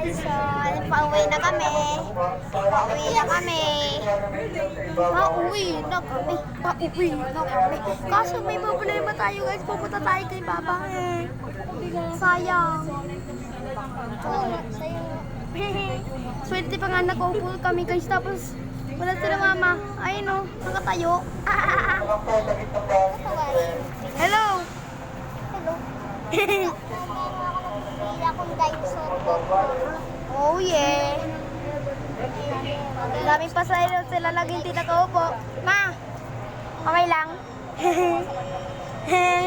guys, so pauwi na kami. Pauwi na kami. Pauwi na kami. Pauwi na kami. Kaso may problema tayo guys. Pupunta tayo kay Papa eh. Sayang. Swerte pa nga nakaupo kami guys. Tapos wala sila mama. Ayun o, nakatayo. Hello. Hello. Meron akong dinosaur po. Oh yeah. Daming pasahero sila laging hindi nakaupo. Ma, okay lang?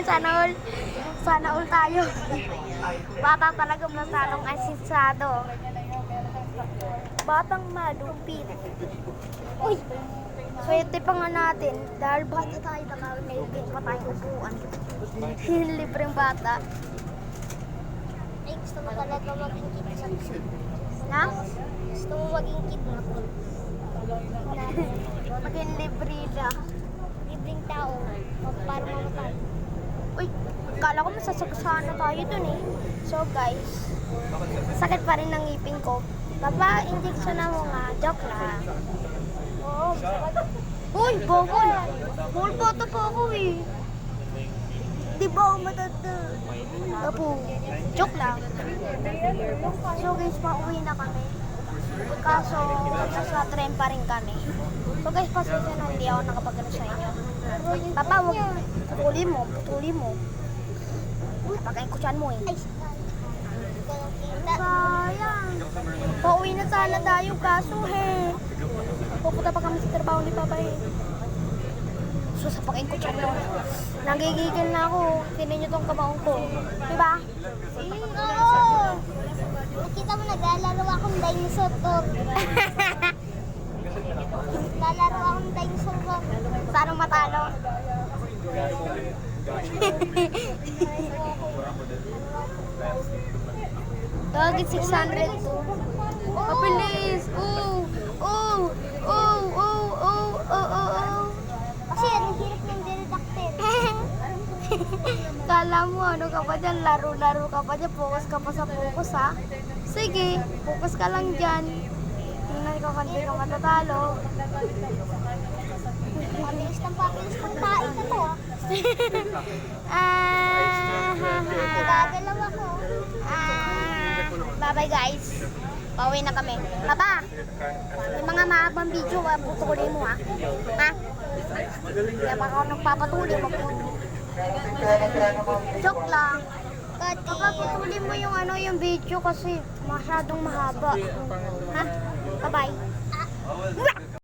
Sana all tayo. Bata talaga masanong asisado. Batang malupit. Uy, swerte pa nga natin. Dahil bata tayo, naka-naibig pa tayo upuan. Libreng bata. Ay, gusto mo talaga maging kidnap. Na? Gusto mo maging kidnap. Maging libre na. Libreng tao. Para mamatay. Uy, kala ko masasagsahan na tayo dun eh. So guys, sakit pa rin ng ngipin ko. Papa, injection na mo nga. Joke lang. Oo, masakit. Uy, bokol. Bokol photo po ako eh. Di ba ako matanda? Apo, joke lang. So guys, pauwi na kami. Kaso, nasa tren pa rin kami. So guys, pasensya na hindi ako nakapagano sa inyo. Papa, huwag. Putuli mo. Pakain ko siyan mo eh. Ay, Sayang. Pauwi na sana tayo kaso he. Pupunta pa kami sa trabaho ni Papa eh. Susapakin ko siyan mo. Nagigigil na ako. Tinan niyo tong kabaong ko. Diba? oo. Nakita mo, naglalaro akong dinosaur to. Lalaro akong dinosaur ko. Saan matalo? Tawagin 600 to. Mabilis! Kasi ang hirap ng dinidaktin. Kala mo ano ka pa dyan, laro-laro ka pa dyan, focus ka pa sa focus ha. Sige, focus ka lang dyan. Tingnan ko kung di ka matatalo. Pabilis ng kain na to ah. Nagagalaw ako. Bye-bye guys. Pauwi na kami. Papa, may mga mahabang video, putulin mo ha. Ha? Kaya baka ako nagpapatuloy, joke lang. Papa, putulin mo yung yung video kasi masyadong mahaba. Ha? Bye-bye.